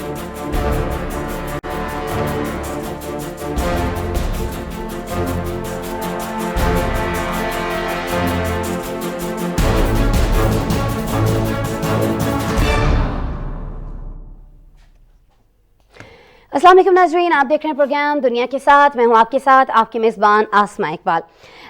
अस्सलाम वालेकुम नाज़रीन, आप देख रहे हैं प्रोग्राम दुनिया के साथ। मैं हूं आपके साथ आपकी मेज़बान आसमा इकबाल।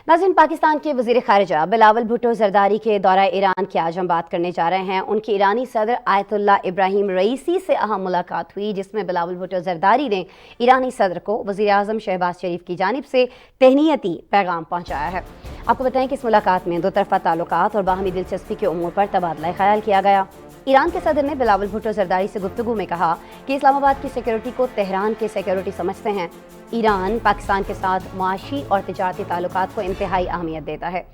नाज़रीन, पाकिस्तान के वज़ीर ख़ारिजा बिलावल भुट्टो ज़रदारी के दौरा ईरान की आज हम बात करने जा रहे हैं। उनकी ईरानी सदर आयतुल्लाह इब्राहिम रईसी से अहम मुलाकात हुई, जिसमें बिलावल भुट्टो ज़रदारी ने ईरानी सदर को वज़ीर आज़म शहबाज शरीफ की जानिब से तहनीती पैगाम पहुँचाया है। आपको बताएं कि इस मुलाकात में दो तरफ़ा ताल्लुकात और बाहमी दिलचस्पी के उमूर पर तबादला ख़याल किया गया। ईरान के सदर ने बिलावल भुट्टो ज़रदारी से गुफ्तगू में कहा कि इस्लामाबाद की सिक्योरिटी को तेहरान की सिक्योरिटी समझते हैं। ईरान पाकिस्तान के साथ मुआशी और तिजारती ताल्लुकात को इंतहाई अहमियत देता है।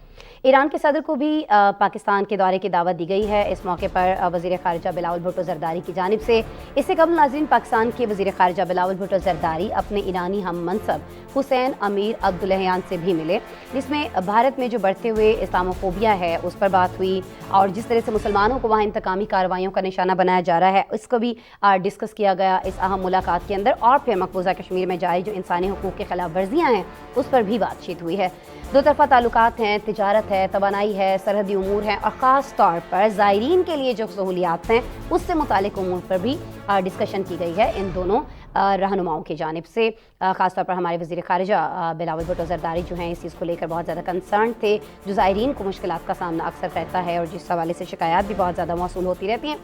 ईरान के सदर को भी पाकिस्तान के दौरे की दावत दी गई है। इस मौके पर वज़ीर ख़ारिजा बिलावल भुट्टो ज़रदारी की जानिब से इससे कबल नाज़रीन पाकिस्तान के वज़ीर ख़ारिजा बिलावल भुट्टो ज़रदारी अपने ईरानी हम मनसब हुसैन अमीर अब्दुल्लहयान से भी मिले, जिसमें भारत में जो बढ़ते हुए इस्लामोफोबिया है उस पर बात हुई और जिस तरह से मुसलमानों को वहाँ इंतकामी कार्रवाइयों का निशाना बनाया जा रहा है उसको भी डिस्कस किया गया इस अहम मुलाकात के अंदर। और फिर मकबूजा कश्मीर में जारी जो इंसानी हुकूक़ की खिलाफ वर्जियाँ हैं उस पर भी बातचीत हुई है। दो तरफ़ा ताल्लुकात हैं, तिजारत है, तवानाई है, सरहदी उमूर हैं और ख़ास तौर पर ज़ायरीन के लिए जो सहूलियात हैं उससे मुतालिक उमूर पर भी डिस्कशन की गई है इन दोनों रहनुमाओं की जानिब से। ख़ास तौर पर हमारे वज़ीर ख़ारिजा बिलावल भुट्टो ज़रदारी जो हैं इस चीज़ को लेकर बहुत ज़्यादा कंसर्न थे, जो ज़ायरीन को मुश्किलात का सामना अक्सर रहता है और जिस हवाले से शिकायत भी बहुत ज़्यादा मौसूल होती रहती हैं।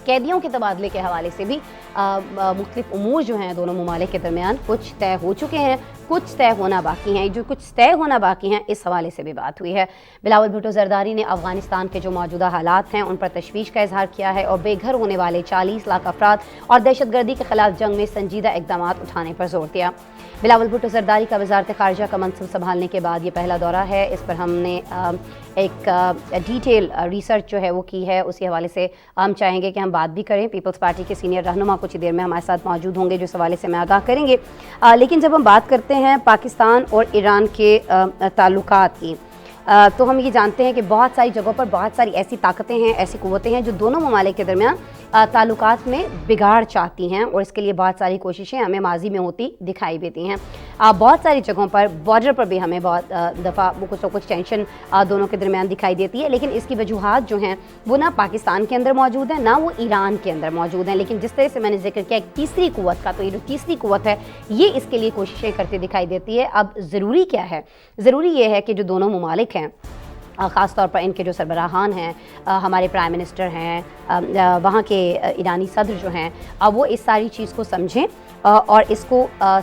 कैदियों के तबादले के हवाले से भी मुख्तलिफ उमूर जो हैं दोनों ममालिक के दरमियान कुछ तय हो चुके हैं, कुछ तय होना बाकी हैं। जो कुछ तय होना बाकी हैं इस हवाले से भी बात हुई है। बिलावल भुट्टो ज़रदारी ने अफ़गानिस्तान के जो मौजूदा हालात हैं उन पर तशवीश का इजहार किया है और बेघर होने वाले 40 लाख अफराद और दहशतगर्दी के खिलाफ जंग में संजीदा इक़दाम उठाने पर जोर दिया। बिलावल भुट्टो ज़रदारी का वज़ारत ख़ारिजा का मनसब संभालने के बाद ये पहला दौरा है। इस पर हमने एक डिटेल रिसर्च जो है वो की है, उसी हवाले से हम चाहेंगे कि हम बात भी करें। पीपल्स पार्टी के सीनियर रहनुमा कुछ ही देर में हमारे साथ मौजूद होंगे जो इस हवाले से मैं आगाह करेंगे। लेकिन जब हम बात करते हैं पाकिस्तान और ईरान के ताल्लुकात की, तो हम ये जानते हैं कि बहुत सारी जगहों पर बहुत सारी ऐसी ताकतें हैं, ऐसी क़ुव्वतें हैं जो दोनों ममालिक के दरमियान ताल्लुकात में बिगाड़ चाहती हैं और इसके लिए बहुत सारी कोशिशें हमें माजी में होती दिखाई देती हैं। बहुत सारी जगहों पर बॉर्डर पर भी हमें बहुत दफ़ा कुछ ना कुछ टेंशन दोनों के दरमियान दिखाई देती है, लेकिन इसकी वजूहात जो हैं वो ना पाकिस्तान के अंदर मौजूद हैं ना वो ईरान के अंदर मौजूद हैं। लेकिन जिस तरह से मैंने जिक्र किया एक तीसरी क़ुव्वत का, तो ये जो तीसरी क़ुव्वत है ये इसके लिए कोशिशें करती दिखाई देती है। अब ज़रूरी क्या है? ज़रूरी ये है कि जो दोनों ममालिक हैं, ख़ास तौर पर इनके जो सरबराहान हैं, हमारे प्राइम मिनिस्टर हैं, वहाँ के ईरानी सदर जो हैं, वो इस सारी चीज़ को समझें और इसको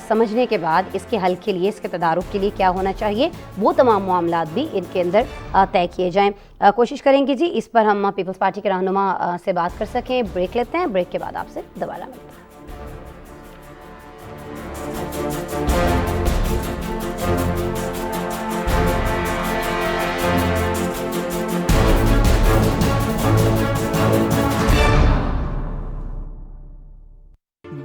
समझने के बाद इसके हल के लिए, इसके तदारुक के लिए क्या होना चाहिए वो तमाम मामलात भी इनके अंदर तय किए जाएँ। कोशिश करेंगे जी इस पर हम पीपल्स पार्टी के रहनुमा से बात कर सकें। ब्रेक लेते हैं, ब्रेक के बाद आपसे दोबारा मिलते हैं।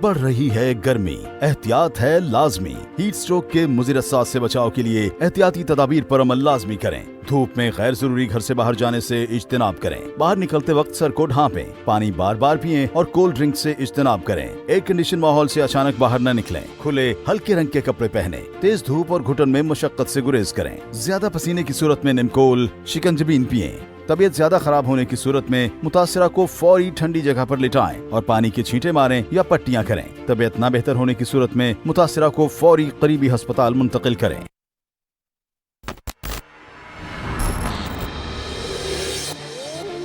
बढ़ रही है गर्मी, एहतियात है लाजमी। हीट स्ट्रोक के मुज़िर असरात से बचाव के लिए एहतियाती तदाबीर पर अमल लाजमी करें। धूप में गैर जरूरी घर से बाहर जाने से इज्तिनाब करें। बाहर निकलते वक्त सर को ढांपें, पानी बार बार पिएं और कोल्ड ड्रिंक से इज्तिनाब करें। एयर कंडीशन माहौल से अचानक बाहर न निकलें। खुले हल्के रंग के कपड़े पहने। तेज धूप और घुटन में मशक्कत से गुरेज करें। ज्यादा पसीने की सूरत में निमकोल, शिकंजबीन पिएं। तबीयत ज्यादा खराब होने की सूरत में मुतासिरा को फौरी ठंडी जगह पर लिटाएं और पानी की छींटे मारें या पट्टियां करें। तबीयत ना बेहतर होने की सूरत में मुतासिरा को फौरी करीबी अस्पताल मुंतकिल करें।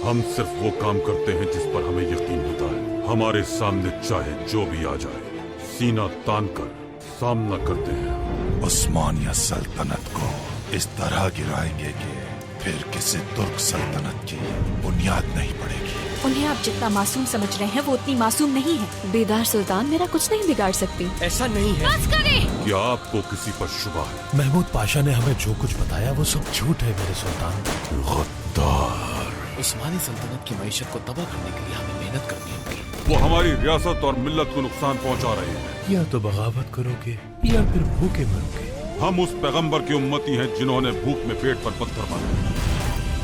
हम सिर्फ वो काम करते हैं जिस पर हमें यकीन होता है। हमारे सामने चाहे जो भी आ जाए, सीना तान कर सामना करते हैं। उस्मानिया सल्तनत को इस तरह गिराएंगे कि फिर किसी तुर्क सल्तनत की बुनियाद नहीं पड़ेगी। उन्हें आप जितना मासूम समझ रहे हैं वो उतनी मासूम नहीं है। बेदार सुल्तान मेरा कुछ नहीं बिगाड़ सकती। ऐसा नहीं है। बस करें। क्या आपको किसी पर शुबा है? महमूद पाशा ने हमें जो कुछ बताया वो सब झूठ है मेरे सुल्तान। गद्दार। उस्मानी सल्तनत की मईशत को तबाह करने के लिए हमें मेहनत करनी होगी। वो हमारी रियासत और मिल्लत को नुकसान पहुंचा रहे हैं। या तो बगावत करोगे या फिर भूखे मरोगे। हम उस पैगंबर की उम्मती हैं जिन्होंने भूख में पेट पर पत्थर मारे।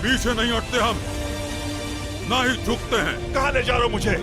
पीछे नहीं हटते हम, ना ही झुकते हैं। कहाँ ले जा रहे हो मुझे?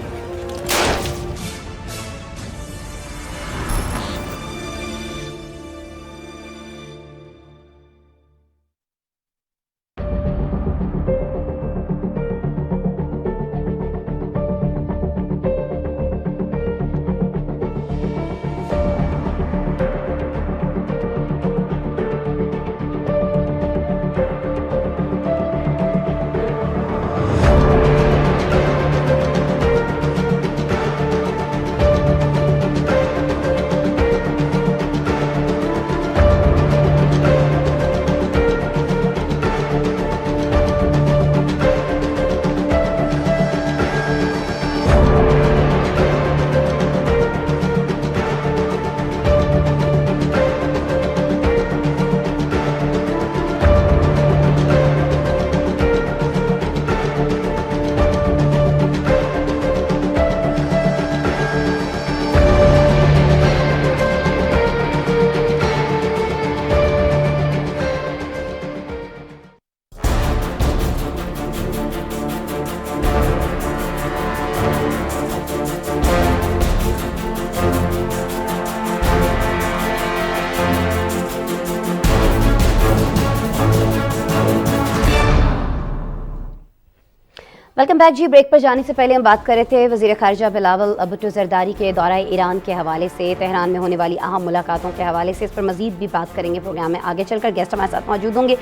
वेलकम बैक जी। ब्रेक पर जाने से पहले हम बात कर रहे थे वज़ीर ख़ारिजा बिलावल भुट्टो ज़रदारी के दौरा ईरान के हवाले से, तेहरान में होने वाली अहम मुलाकातों के हवाले से। इस पर मज़ीद भी बात करेंगे प्रोग्राम में आगे चलकर। गेस्ट हमारे साथ मौजूद होंगे,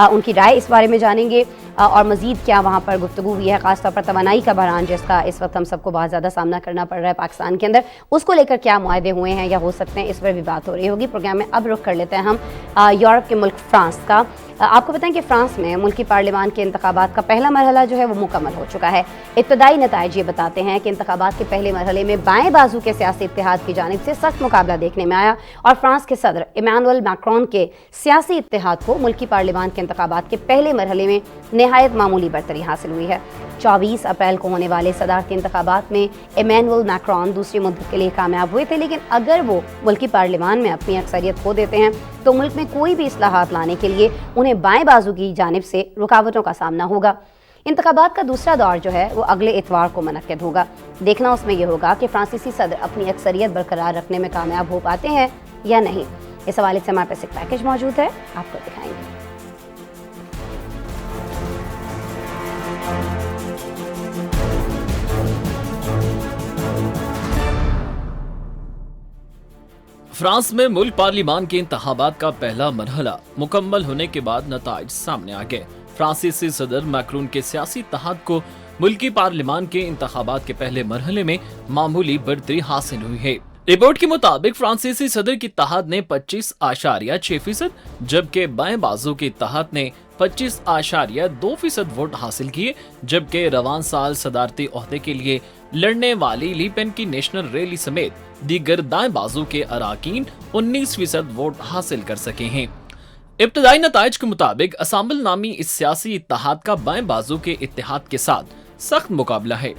उनकी राय इस बारे में जानेंगे और मज़ीद क्या वहाँ पर गुफ्तगू हुई है, ख़ासतौर पर तवानाई का बहरान जिसका इस वक्त हम सबको बहुत ज़्यादा सामना करना पड़ रहा है पाकिस्तान के अंदर, उसको लेकर क्या मुआहदे हुए हैं या हो सकते हैं, इस पर भी बात हो रही होगी प्रोग्राम में। अब रुख कर लेते हैं हम यूरोप के मुल्क फ्रांस का। आपको बताएं कि फ्रांस में मुल्की पार्लियामान के इंतखाबात का पहला मरहला जो है वो मुकम्मल हो चुका है। इब्तदाई नताइज ये बताते हैं कि इंतखाबात के पहले मरहले में बाएं बाजू के सियासी इत्तेहाद की जानिब से सख्त मुकाबला देखने में आया और फ्रांस के सदर इमैनुअल मैक्रोन के सियासी इत्तेहाद को मुल्की पार्लियामान के इंतखाबात के पहले मरहले में नहायत मामूली बरतरी हासिल हुई है। 24 अप्रैल को होने वाले सदारती इंतखाबात में इमैनुअल मैक्रोन दूसरी मुद्दत के लिए कामयाब हुए थे, लेकिन अगर वो मुल्की पार्लियामान में अपनी अक्सरियत खो देते हैं तो मुल्क में कोई भी इस्लाहात लाने के लिए उन्हें बाएं बाजू की जानिब से रुकावटों का सामना होगा। इंतखाबात का दूसरा दौर जो है वो अगले इतवार को मुनक्किद होगा। देखना उसमें यह होगा कि फ्रांसीसी सदर अपनी अक्सरियत बरकरार रखने में कामयाब हो पाते हैं या नहीं। इस हवाले से हमारे पास एक पैकेज मौजूद है, आपको दिखाएंगे। फ्रांस में मुल्क पार्लियामान के इंतखाबात का पहला मरहला मुकम्मल होने के बाद नताइज सामने आ गए। फ्रांसीसी सदर मैक्रोन के सियासी इत्तेहाद को मुल्की पार्लियामान के इंतखाबात के पहले मरहले में मामूली बढ़तरी हासिल हुई है। रिपोर्ट के मुताबिक फ्रांसीसी सदर की इत्तेहाद ने 25.6%, जबकि बाएं बाजू के इत्तेहाद ने 25.2% वोट हासिल किए, जबकि रवान साल सदारती ओहदे के लिए लड़ने वाली ली पेन की नेशनल रैली समेत दीगर दाएं बाजू के अराकीन 19% वोट हासिल कर सके हैं। इब्तदाई नताइज के मुताबिक असाम्बल नामी इस सियासी इत्तेहाद का बाएं बाजू के इत्तेहाद के साथ सख्त मुकाबला है।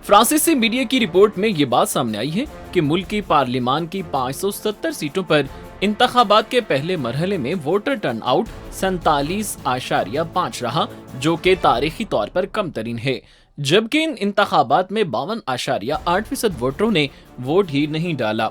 फ्रांसीसी मीडिया की रिपोर्ट में ये बात सामने आई है कि मुल्की पार्लियामान की 570 सीटों पर इंतखाबात के पहले मरहले में वोटर टर्नआउट 47.5 रहा, जो कि तारीखी तौर पर कम तरीन है, जबकि इन इंतखाबात में 52.8% वोटरों ने वोट ही नहीं डाला।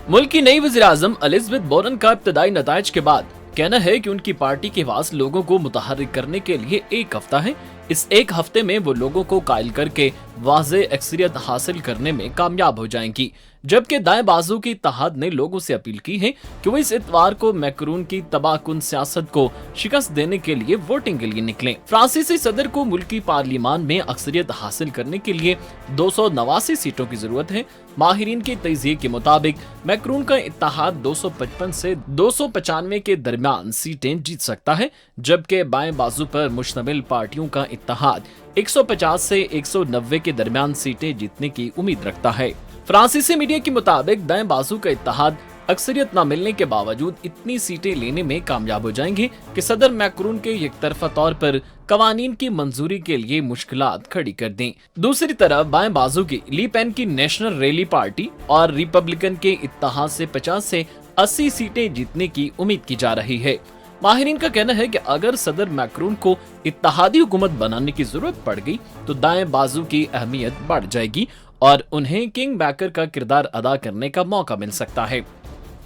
मुल्क की नई वज़ीर आज़म एलिज़ाबेथ बोरन का इब्तदाई नताइज के बाद कहना है कि उनकी पार्टी के पास लोगों को मुतहर्रिक करने के लिए एक हफ्ता है। इस एक हफ्ते में वो लोगों को कायल करके वाज़े अक्सरियत हासिल करने में कामयाब हो जाएंगी, जबकि दाएं बाजू की इत्तेहाद ने लोगों से अपील की है कि वो इस इतवार को मैक्रोन की तबाहकुन सियासत को शिकस्त देने के लिए वोटिंग के लिए निकलें। फ्रांसीसी सदर को मुल्की पार्लियामान में अक्सरियत हासिल करने के लिए 289 सीटों की जरूरत है। माहिरीन की तजज़िये के मुताबिक मैक्रोन का इत्तेहाद 255 से 295 के दरमियान सीटें जीत सकता है, जबकि बाएं बाजू पर मुश्तमिल पार्टियों का इत्तेहाद 150 से 190 के दरमियान सीटें जीतने की उम्मीद रखता है। फ्रांसीसी मीडिया के मुताबिक दाएं बाजू का इत्तेहाद अक्सरियत न मिलने के बावजूद इतनी सीटें लेने में कामयाब हो जाएंगे कि सदर मैक्रोन के एकतरफा तौर पर कवानीन की मंजूरी के लिए मुश्किलात खड़ी कर दें। दूसरी तरफ बाएं बाजू की ली पेन की नेशनल रैली पार्टी और रिपब्लिकन के इत्तेहाद से 50 से 80 सीटें जीतने की उम्मीद की जा रही है। माहिरीन का कहना है कि अगर सदर मैक्रोन को इत्तेहादी हुकूमत बनाने की जरूरत पड़ गई तो दाएं बाजू की अहमियत बढ़ जाएगी और उन्हें किंग मैकर का किरदार अदा करने का मौका मिल सकता है।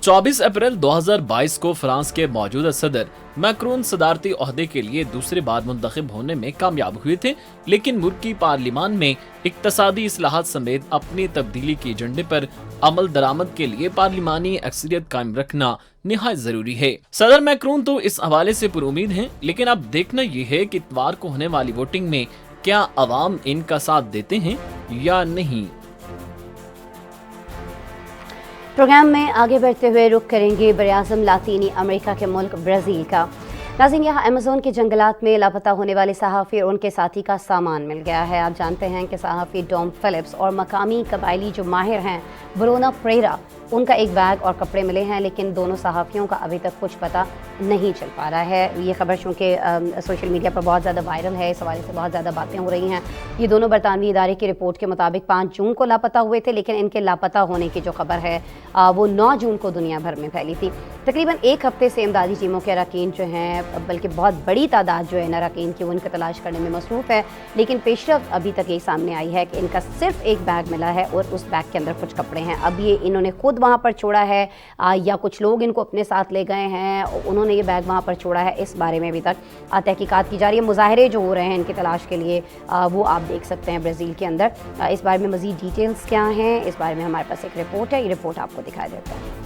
24 अप्रैल 2022 को फ्रांस के मौजूदा सदर मैक्रोन सदारती ओहदे के लिए दूसरी बार मुंतखब होने में कामयाब हुए थे, लेकिन मुल्की पार्लियामान में इक्तसादी इस्लाहात समेत अपनी तब्दीली के एजेंडे पर अमल दरामद के लिए पार्लिमानी अक्सरियत कायम रखना निहायत जरूरी है। सदर मैक्रोन तो इस हवाले से पुरुमीद हैं, लेकिन अब देखना यह है कि इतवार को होने वाली वोटिंग में क्या अवाम इनका साथ देते हैं या नहीं। प्रोग्राम में आगे बढ़ते हुए रुख करेंगे बरआज़म लातीनी अमेरिका के मुल्क ब्राज़ील का। नाज़रीन, यहाँ अमेज़न के जंगलात में लापता होने वाले सहाफ़ी और उनके साथी का सामान मिल गया है। आप जानते हैं कि सहाफ़ी डॉम फिलिप्स और मकामी कबायली जो माहिर हैं ब्रोना प्रेरा, उनका एक बैग और कपड़े मिले हैं, लेकिन दोनों सहाफ़ियों का अभी तक कुछ पता नहीं चल पा रहा है। ये खबर चूँकि सोशल मीडिया पर बहुत ज़्यादा वायरल है, इस हवाले से बहुत ज़्यादा बातें हो रही हैं। ये दोनों बरतानवी इदारे की रिपोर्ट के मुताबिक 5 जून को लापता हुए थे, लेकिन इनके लापता होने की जो खबर है वो 9 जून को दुनिया भर में फैली थी। तकरीबन एक हफ्ते से इमदादी टीमों के अरकान जो हैं, बल्कि बहुत बड़ी तादाद जो है अरकान की, वो इनका तलाश करने में मसरूफ़ है, लेकिन पेशरफ अभी तक यही सामने आई है कि इनका सिर्फ एक बैग मिला है और उस बैग के अंदर कुछ कपड़े हैं। अब ये इन्होंने खुद خود وہاں پر چھوڑا ہے یا کچھ لوگ ان کو اپنے ساتھ لے گئے ہیں، انہوں نے یہ بیگ وہاں پر چھوڑا ہے، اس بارے میں ابھی تک تحقیقات کی جا رہی ہے۔ مظاہرے جو ہو رہے ہیں ان کی تلاش کے لیے وہ آپ دیکھ سکتے ہیں برازیل کے اندر۔ اس بارے میں مزید ڈیٹیلز کیا ہیں، اس بارے میں ہمارے پاس ایک رپورٹ ہے، یہ رپورٹ آپ کو دکھائی دیتا ہے۔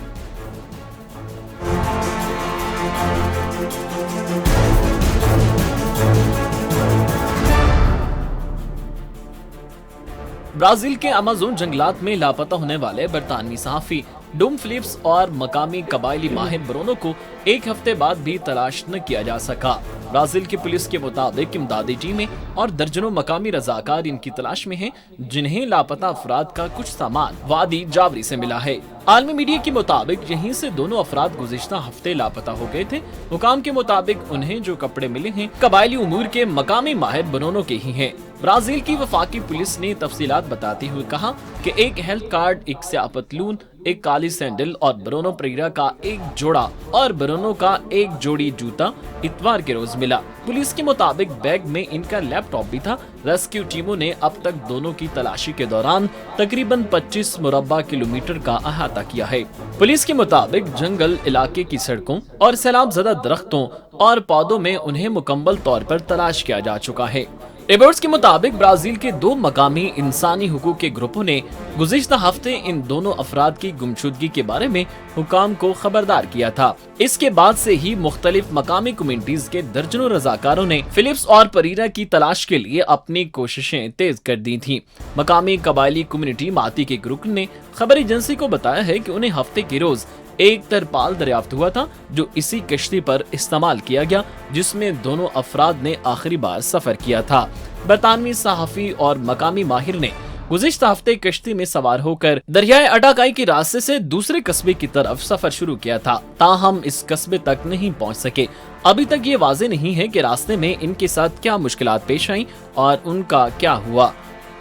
برازیل کے امازون جنگلات میں لاپتہ ہونے والے برطانوی صحافی ڈوم فلپس اور مقامی قبائلی ماہر برونو کو ایک ہفتے بعد بھی تلاش نہ کیا جا سکا۔ برازیل کی پولیس کے مطابق امدادی ٹیمیں اور درجنوں مقامی رضاکار ان کی تلاش میں ہیں، جنہیں لاپتہ افراد کا کچھ سامان وادی جاوری سے ملا ہے۔ عالمی میڈیا کے مطابق یہیں سے دونوں افراد گزشتہ ہفتے لاپتہ ہو گئے تھے۔ حکام کے مطابق انہیں جو کپڑے ملے ہیں قبائلی امور کے مقامی ماہر برونو کے ہی ہیں۔ برازیل کی وفاقی پولیس نے تفصیلات بتاتے ہوئے کہا کہ ایک ہیلتھ کارڈ، ایک سیاہ پتلون، ایک کالی سینڈل اور برونو پریرا کا ایک جوڑا اور برونو کا ایک جوڑی جوتا اتوار کے روز ملا۔ پولیس کے مطابق بیگ میں ان کا لیپ ٹاپ بھی تھا۔ ریسکیو ٹیموں نے اب تک دونوں کی تلاشی کے دوران تقریباً 25 مربع کلومیٹر کا احاطہ کیا ہے۔ پولیس کے مطابق جنگل علاقے کی سڑکوں اور سیلاب زدہ درختوں اور پودوں میں انہیں مکمل طور پر تلاش کیا جا چکا ہے۔ رپورٹس کے مطابق برازیل کے 2 مقامی انسانی حقوق کے گروپوں نے گزشتہ ہفتے ان دونوں افراد کی گمشدگی کے بارے میں حکام کو خبردار کیا تھا۔ اس کے بعد سے ہی مختلف مقامی کمیونٹیز کے درجنوں رضاکاروں نے فلپس اور پریرا کی تلاش کے لیے اپنی کوششیں تیز کر دی تھیں۔ مقامی قبائلی کمیونٹی ماتی کے گروپ نے خبر ایجنسی کو بتایا ہے کہ انہیں ہفتے کے روز ایک ترپال دریافت ہوا تھا جو اسی کشتی پر استعمال کیا گیا جس میں دونوں افراد نے آخری بار سفر کیا تھا۔ برطانوی صحافی اور مقامی ماہر نے گزشتہ ہفتے کشتی میں سوار ہو کر دریائے اٹاکائی کے راستے سے دوسرے قصبے کی طرف سفر شروع کیا تھا، تاہم اس قصبے تک نہیں پہنچ سکے۔ ابھی تک یہ واضح نہیں ہے کہ راستے میں ان کے ساتھ کیا مشکلات پیش آئیں اور ان کا کیا ہوا۔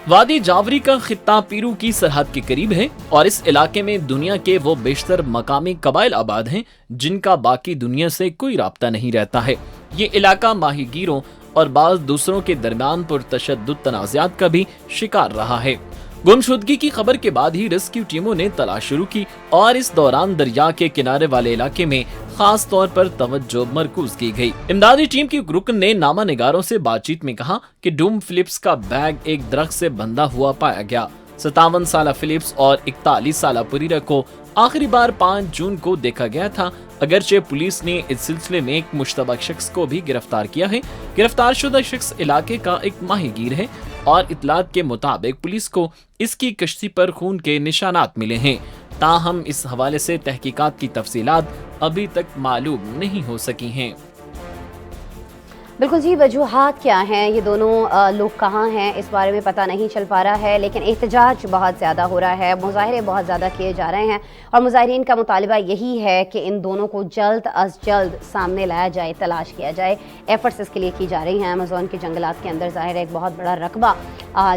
وادی جاوری کا خطہ پیرو کی سرحد کے قریب ہے اور اس علاقے میں دنیا کے وہ بیشتر مقامی قبائل آباد ہیں جن کا باقی دنیا سے کوئی رابطہ نہیں رہتا ہے۔ یہ علاقہ ماہی گیروں اور بعض دوسروں کے درمیان پرتشدد تنازعات کا بھی شکار رہا ہے۔ گمشدگی کی خبر کے بعد ہی ریسکیو ٹیموں نے تلاش شروع کی اور اس دوران دریا کے کنارے والے علاقے میں خاص طور پر توجہ مرکوز کی گئی۔ امدادی ٹیم کی رکن نے نامہ نگاروں سے بات چیت میں کہا کہ ڈوم فلپس کا بیگ ایک درخت سے بندھا ہوا پایا گیا۔ 57 سالہ فلپس اور 41 سالہ پریرا کو آخری بار 5 جون کو دیکھا گیا تھا، اگرچہ پولیس نے اس سلسلے میں ایک مشتبہ شخص کو بھی گرفتار کیا ہے۔ گرفتار شدہ شخص علاقے کا ایک ماہی گیر ہے اور اطلاعات کے مطابق پولیس کو اس کی کشتی پر خون کے نشانات ملے ہیں، تاہم اس حوالے سے تحقیقات کی تفصیلات ابھی تک معلوم نہیں ہو سکی ہیں۔ بالکل جی، وجوہات کیا ہیں، یہ دونوں لوگ کہاں ہیں، اس بارے میں پتہ نہیں چل پا رہا ہے، لیکن احتجاج بہت زیادہ ہو رہا ہے، مظاہرے بہت زیادہ کیے جا رہے ہیں اور مظاہرین کا مطالبہ یہی ہے کہ ان دونوں کو جلد از جلد سامنے لایا جائے، تلاش کیا جائے۔ ایفرٹس اس کے لیے کی جا رہی ہیں۔ امازون کے جنگلات کے اندر ظاہر ہے ایک بہت بڑا رقبہ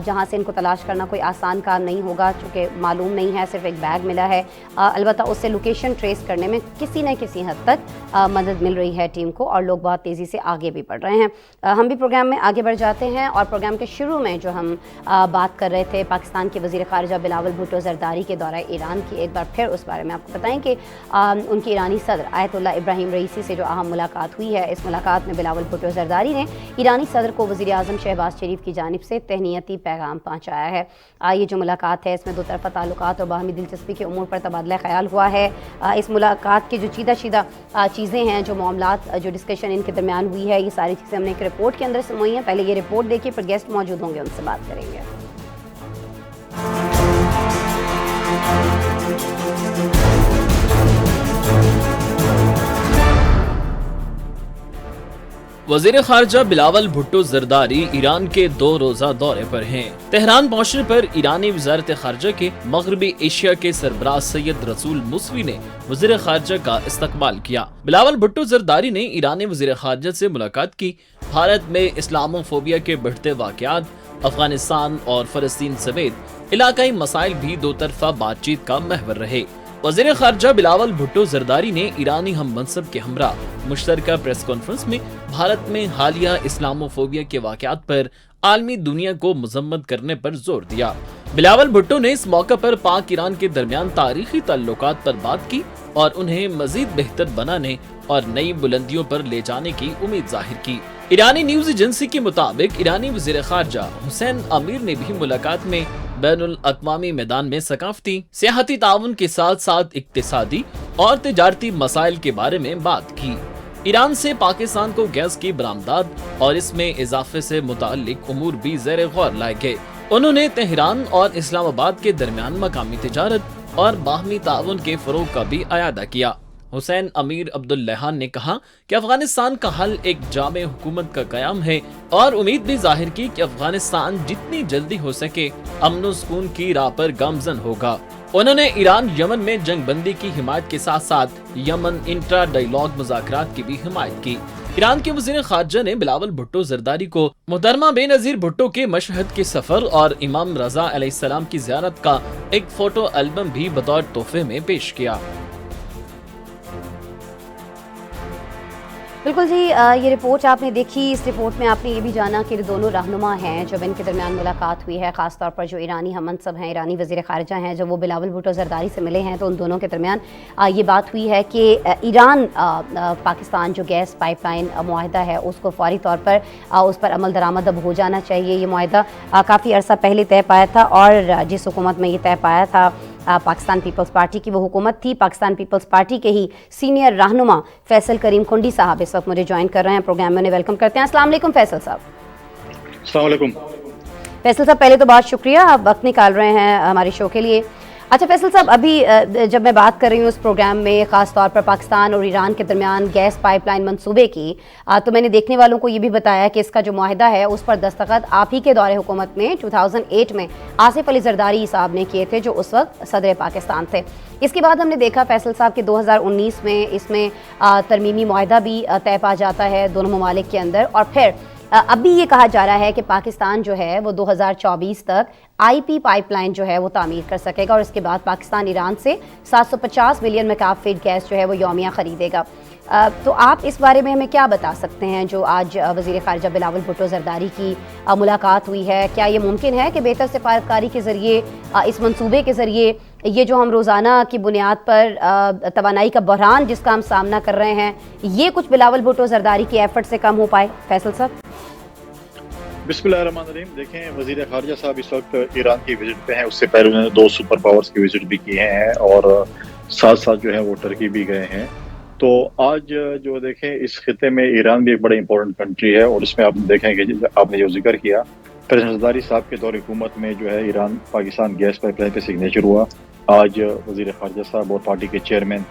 جہاں سے ان کو تلاش کرنا کوئی آسان کام نہیں ہوگا، چونکہ معلوم نہیں ہے، صرف ایک بیگ ملا ہے۔ البتہ اس سے لوکیشن ٹریس کرنے میں کسی نہ کسی حد تک مدد مل رہی ہے ٹیم کو اور لوگ بہت تیزی سے آگے بھی بڑھ رہے ہیں۔ ہم بھی پروگرام میں آگے بڑھ جاتے ہیں اور پروگرام کے شروع میں جو ہم بات کر رہے تھے پاکستان کے وزیر خارجہ بلاول بھٹو زرداری کے دورہ ایران کی، ایک بار پھر اس بارے میں آپ کو بتائیں کہ ان کی ایرانی صدر آیت اللہ ابراہیم رئیسی سے جو اہم ملاقات ہوئی ہے، اس ملاقات میں بلاول بھٹو زرداری نے ایرانی صدر کو وزیر اعظم شہباز شریف کی جانب سے تہنیتی پیغام پہنچایا ہے۔ یہ جو ملاقات ہے اس میں دو طرفہ تعلقات اور باہمی دلچسپی کے امور پر تبادلہ خیال ہوا ہے۔ اس ملاقات کی جو چیدہ چیزیں ہیں، جو معاملات، جو ڈسکشن ان کے درمیان ہوئی ہے، یہ ساری چیزیں ہم نے ایک رپورٹ کے اندر سموئی ہیں۔ پہلے یہ رپورٹ دیکھیے، پھر گیسٹ موجود ہوں گے، ان سے بات کریں گے۔ وزیر خارجہ بلاول بھٹو زرداری ایران کے 2 روزہ دورے پر ہیں۔ تہران پہنچنے پر ایرانی وزارت خارجہ کے مغربی ایشیا کے سربراہ سید رسول موسوی نے وزیر خارجہ کا استقبال کیا۔ بلاول بھٹو زرداری نے ایرانی وزیر خارجہ سے ملاقات کی۔ بھارت میں اسلامو فوبیا کے بڑھتے واقعات، افغانستان اور فلسطین سمیت علاقائی مسائل بھی دو طرفہ بات چیت کا محور رہے۔ وزیر خارجہ بلاول بھٹو زرداری نے ایرانی ہم منصب کے ہمراہ مشترکہ پریس کانفرنس میں بھارت میں حالیہ اسلامو فوبیا کے واقعات پر आलमी दुनिया को मजम्मत करने पर जोर दिया। बिलावल भुट्टो ने इस मौके पर पाक ईरान के दरमियान तारीखी ताल्लुकात पर बात की और उन्हें मजीद बेहतर बनाने और नई बुलंदियों पर ले जाने की उम्मीद जाहिर की। ईरानी न्यूज एजेंसी के मुताबिक ईरानी वज़ीर ख़ारजा हुसैन अमीर ने भी मुलाकात में बैनुल अक़वामी मैदान में सकाफती सियाहती ताउन के साथ साथ इक्तिसादी और तिजारती मसाइल के बारे में बात की। ईरान से पाकिस्तान को गैस की बरामदात और इसमें इजाफे से मुताल्लिक उमूर भी ज़ेर गौर लाए गए। उन्होंने तेहरान और इस्लामाबाद के दरमियान मकामी तिजारत और बाहमी ताउन के फ़रोग़ का भी अयादा किया। हुसैन अमीर अब्दुल्लहान ने कहा कि अफगानिस्तान का हल एक जामे हुकूमत का क़याम है और उम्मीद भी जाहिर की कि अफगानिस्तान जितनी जल्दी हो सके अमन सुकून की राह पर गामजन होगा। उन्होंने ईरान यमन में जंग बंदी की हिमायत के साथ साथ यमन इंट्रा डायलॉग मुज़ाकरात की भी हिमायत की। ईरान के वज़ीर ख़ारजा ने बिलावल भुट्टो ज़रदारी को मोहतरमा बेनज़ीर भुट्टो के मशहद के सफ़र और इमाम रज़ा अलैहिस्सलाम की ज़ियारत का एक फ़ोटो एल्बम भी बतौर तोहफे में पेश किया। बिल्कुल जी, ये रिपोर्ट आपने देखी। इस रिपोर्ट में आपने ये भी जाना कि दोनों रहनुमा हैं जब इनके दरमियान मुलाकात हुई है, ख़ास तौर पर जो ईरानी हम मनसब हैं, ईरानी वज़ीर ख़ारजा हैं, जब वो बिलावल भुट्टो ज़रदारी से मिले हैं तो उन दोनों के दरमियान ये बात हुई है कि ईरान पाकिस्तान जो गैस पाइपलाइन मुआहदा है उसको फ़ौरी तौर पर उस पर अमल दरामद अब हो जाना चाहिए। ये मुआहदा काफ़ी अरसा पहले तय पाया था और जिस हुकूमत में ये तय पाया था पाकिस्तान पीपल्स पार्टी की वो हुकूमत थी। पाकिस्तान पीपल्स पार्टी के ही सीनियर रहनुमा फैसल करीम खुंडी साहब इस वक्त मुझे ज्वाइन कर रहे हैं प्रोग्राम में। उन्हें वेलकम करते हैं। अस्सलाम वालेकुम फैसल साहब। अस्सलाम वालेकुम। फैसल साहब, पहले तो बहुत शुक्रिया, आप वक्त निकाल रहे हैं हमारे शो के लिए। अच्छा फैसल साहब, अभी जब मैं बात कर रही हूँ इस प्रोग्राम में ख़ास तौर पर पाकिस्तान और ईरान के दरमियान गैस पाइपलाइन मंसूबे की, तो मैंने देखने वालों को ये भी बताया कि इसका जो मुआहदा है उस पर दस्तखत आप ही के दौरे हुकूमत में 2008 में आसिफ अली ज़रदारी साहब ने किए थे जो उस वक्त सदर पाकिस्तान थे। इसके बाद हमने देखा फैसल साहब कि 2019 में इसमें तरमीमी मुआहदा भी तय पा जाता है दोनों ममालिक के अंदर, और फिर अभी ये कहा जा रहा है कि पाकिस्तान जो है वो 2024 तक आईपी पाइपलाइन जो है वो तामीर कर सकेगा और इसके बाद पाकिस्तान ईरान से 750 मिलियन मेकाब फीट गैस जो है वो यौमिया ख़रीदेगा। तो आप इस बारे में हमें क्या बता सकते हैं जो आज वज़ीर ख़ारजा बिलावल भुट्टो ज़रदारी की मुलाकात हुई है? क्या ये मुमकिन है कि बेहतर सिफारतकारी के ज़रिए इस मंसूबे के ज़रिए ये जो हम रोज़ाना की बुनियाद पर तवानाई का बहरान जिसका हम सामना कर रहे हैं ये कुछ बिलावल भुट्टो ज़रदारी की एफर्ट से कम हो पाए? फैसल साहब। बिस्मिल्लाहिर्रहमानिर्रहीम। देखें, वज़ीर ख़ारजा साहब इस वक्त ईरान की विजिट पे हैं। उससे पहले उन्होंने 2 सुपर पावर्स की विजिट भी किए हैं और साथ साथ जो है वो टर्की भी गए हैं। तो आज जो देखें इस खिते में ईरान भी एक बड़ा इंपॉर्टेंट कंट्री है और इसमें आप देखें कि आपने जो जिक्र किया प्रेसिडेंट ज़रदारी साहब के दौर हुकूमत में जो है ईरान पाकिस्तान गैस पाइपलाइन पे सिग्नेचर हुआ। आज वज़ीर ख़ारजा साहब और पार्टी के चेयरमैन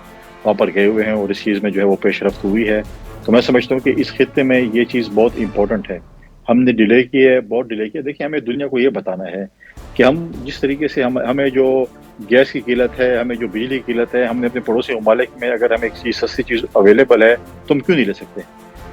वहाँ पर गए हुए हैं और इस चीज़ में जो है वो पेशरफ्त हुई है। तो मैं समझता हूँ कि इस खिते में ये चीज़ बहुत इंपॉर्टेंट है। हमने डिले की है, बहुत डिले किया। देखिए, हमें दुनिया को ये बताना है कि हम जिस तरीके से हमें जो गैस की किल्लत है, हमें जो बिजली की किल्लत है, हमने अपने पड़ोसी ममालिक में अगर हमें एक चीज़ सस्ती चीज़ अवेलेबल है तो हम क्यों नहीं ले सकते?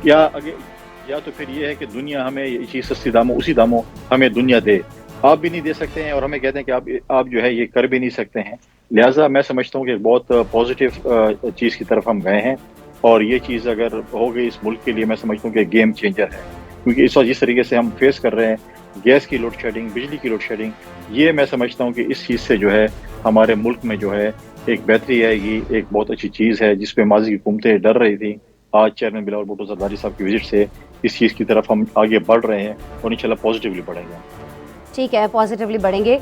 या तो फिर ये है कि दुनिया हमें ये चीज़ सस्ती दामों उसी दामों हमें दुनिया दे। आप भी नहीं दे सकते हैं और हमें कहते हैं कि आप जो है ये कर भी नहीं सकते हैं। लिहाजा मैं समझता हूँ कि बहुत पॉजिटिव चीज़ की तरफ हम गए हैं और ये चीज़ अगर हो गई इस मुल्क के लिए मैं समझता हूँ कि गेम चेंजर है, क्योंकि इस वक्त जिस तरीके से हम फेस कर रहे हैं गैस की लोड शेडिंग, बिजली की लोड शेडिंग, ये मैं समझता हूँ कि इस चीज़ से जो है हमारे मुल्क में जो है एक बेहतरी आएगी। एक बहुत अच्छी चीज़ है जिस पे माजी की हुकूमतें डर रही थी। आज चेयरमैन बिलावल भुट्टो ज़रदारी साहब की विजिट से इस चीज़ की तरफ हम आगे बढ़ रहे हैं और इंशाल्लाह पॉजिटिवली बढ़ेंगे। ठीक है, पॉजिटिवली बढ़ेंगे।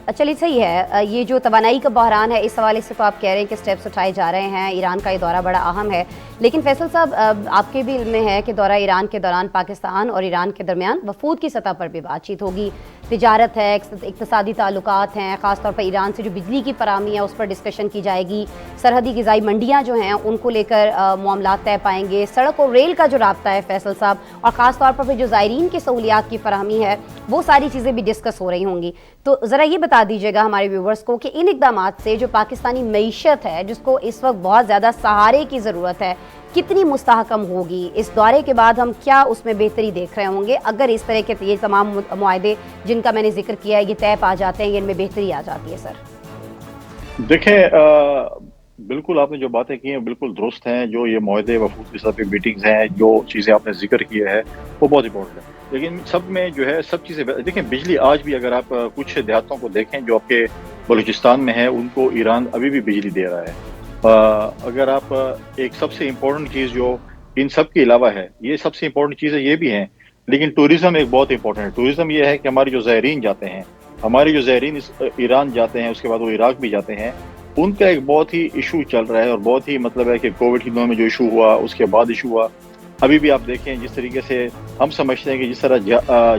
चलिए सही है। ये जो तवानाई का बहरान है इस हवाले से तो आप कह रहे हैं कि स्टेप्स उठाए जा रहे हैं, ईरान का ये दौरा बड़ा अहम है, लेकिन फैसल साहब आपके भी इल्म में है कि दौरा ईरान के दौरान पाकिस्तान और ईरान के दरमियान वफूद की सतह पर भी बातचीत होगी, तिजारत है, इक्तिसादी ताल्लुकात हैं, ख़ासतौर पर ईरान से जो बिजली की फराहमी है उस पर डिस्कशन की जाएगी, सरहदी ग़िज़ाई मंडियाँ जो हैं उनको लेकर मामलात तय पाएंगे, सड़क और रेल का जो राब्ता है फैसल साहब, और ख़ासतौर पर जो ज़ायरीन की सहूलियात की फराहमी है वो सारी चीज़ें भी डिस्कस हो रही होंगी। तो ज़रा ये बता दीजिएगा हमारे व्यूवर्स को कि इन इक़दामात से जो पाकिस्तानी मईशत है जिसको इस वक्त बहुत ज़्यादा सहारे की ज़रूरत है कितनी मुस्तहकम होगी? इस दौरे के बाद हम क्या उसमें बेहतरी देख रहे होंगे अगर इस तरह के ये तमाम मुआहदे जिनका मैंने जिक्र किया है ये तय पा जाते हैं, इनमें बेहतरी आ जाती है? सर देखें, बिल्कुल आपने जो बातें की हैं बिल्कुल दुरुस्त हैं। जो ये मुआहदे वफूद की सतह पे मीटिंग्स हैं, जो चीज़ें आपने जिक्र किया है वो बहुत इंपॉर्टेंट है। لیکن سب میں جو ہے سب چیزیں دیکھیں، بجلی آج بھی اگر آپ کچھ دیہاتوں کو دیکھیں جو آپ کے بلوچستان میں ہے، ان کو ایران ابھی بھی بجلی دے رہا ہے۔ اگر آپ ایک سب سے امپورٹنٹ چیز جو ان سب کے علاوہ ہے، یہ سب سے امپورٹنٹ چیزیں یہ بھی ہیں، لیکن ٹوریزم ایک بہت امپورٹنٹ ہے۔ ٹوریزم یہ ہے کہ ہمارے جو زائرین جاتے ہیں، ہمارے جو زائرین ایران جاتے ہیں، اس کے بعد وہ عراق بھی جاتے ہیں، ان کا ایک بہت ہی ایشو چل رہا ہے، اور بہت ہی مطلب ہے کہ کووڈ کے دنوں میں جو ایشو ہوا، اس کے بعد ایشو ہوا، ابھی بھی آپ دیکھیں جس طریقے سے ہم سمجھتے ہیں کہ جس طرح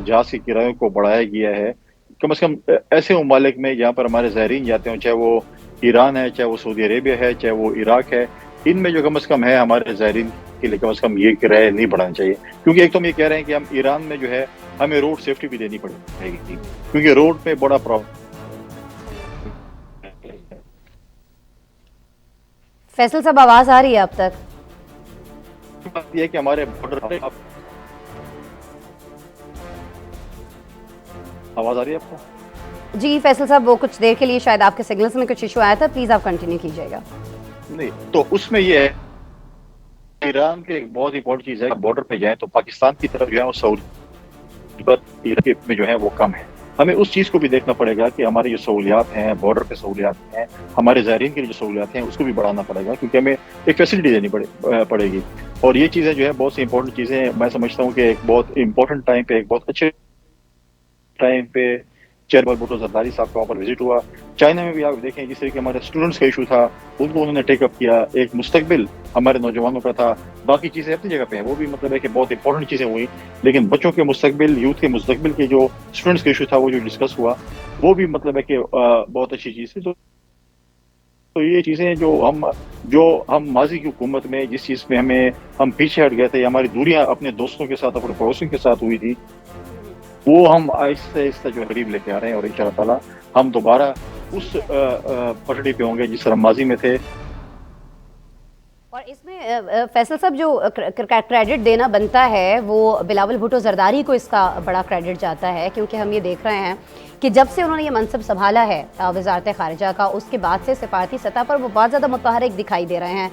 جہاز کے کرایوں کو بڑھایا گیا ہے، کم از کم ایسے ممالک میں جہاں پر ہمارے زائرین جاتے ہیں، چاہے وہ ایران ہے، چاہے وہ سعودی عربیہ ہے، چاہے وہ عراق ہے، ان میں جو کم از کم ہے ہمارے زائرین کے لیے کم از کم یہ کرایہ نہیں بڑھانا چاہیے، کیونکہ ایک تو ہم یہ کہہ رہے ہیں کہ ہم ایران میں جو ہے ہمیں روڈ سیفٹی بھی دینی پڑے گی، کیونکہ روڈ پہ بڑا پرابلم۔ فیصل صاحب آواز آ رہی ہے اب تک؟ بات یہ ہے کہ ہمارے بارڈر، آواز آ رہی ہے آپ کو؟ جی فیصل صاحب، وہ کچھ دیر کے لیے شاید آپ کے سگنلز میں کچھ ایشو آیا تھا، پلیز آپ کنٹینیو کیجیے گا۔ نہیں تو اس میں یہ ہے، ایران کے ایک بہت امپورٹنٹ چیز ہے، بارڈر پہ جائیں تو پاکستان کی طرف جو ہے وہ سہولیات میں جو ہے وہ کم ہے۔ ہمیں اس چیز کو بھی دیکھنا پڑے گا کہ ہماری جو سہولیات ہیں، بارڈر پہ سہولیات ہیں، ہمارے زائرین کے لیے جو سہولیات ہیں، اس کو بھی بڑھانا پڑے گا، کیونکہ ہمیں ایک فیسلٹی دینی پڑے گی۔ اور یہ چیزیں جو ہے بہت سی امپورٹنٹ چیزیں، میں سمجھتا ہوں کہ ایک بہت امپورٹنٹ ٹائم پہ، ایک بہت اچھے ٹائم پہ چیئرمین بھٹو زرداری صاحب کا وہاں پر وزٹ ہوا۔ چائنا میں بھی آپ دیکھیں جس طرح کہ ہمارے اسٹوڈنٹس کا ایشو تھا، ان کو انہوں نے ٹیک اپ کیا، ایک مستقبل ہمارے نوجوانوں کا تھا، باقی چیزیں اپنی جگہ پہ ہیں، وہ بھی مطلب ہے کہ بہت امپورٹنٹ چیزیں ہوئی، لیکن بچوں کے مستقبل، یوتھ کے مستقبل کے جو اسٹوڈنٹس کا ایشو تھا، وہ جو ڈسکس ہوا، وہ بھی مطلب ہے کہ بہت اچھی چیز تھی۔ تو یہ چیزیں جو ہم ماضی کی حکومت میں جس چیز میں ہم پیچھے ہٹ گئے تھے، ہماری دوریاں اپنے دوستوں کے ساتھ، اپنے پڑوسیوں کے ساتھ ہوئی تھی، وہ ہم آہستہ آہستہ جو قریب لے کے آ رہے ہیں، اور ان شاء اللہ تعالیٰ ہم دوبارہ اس پٹڑی پہ ہوں گے جس طرح ماضی میں تھے۔ اور اس میں فیصل صاحب جو کریڈٹ دینا بنتا ہے وہ بلاول بھٹو زرداری کو اس کا بڑا کریڈٹ جاتا ہے، کیونکہ ہم یہ دیکھ رہے ہیں کہ جب سے انہوں نے یہ منصب سنبھالا ہے وزارت خارجہ کا، اس کے بعد سے سفارتی سطح پر وہ بہت زیادہ متحرک دکھائی دے رہے ہیں۔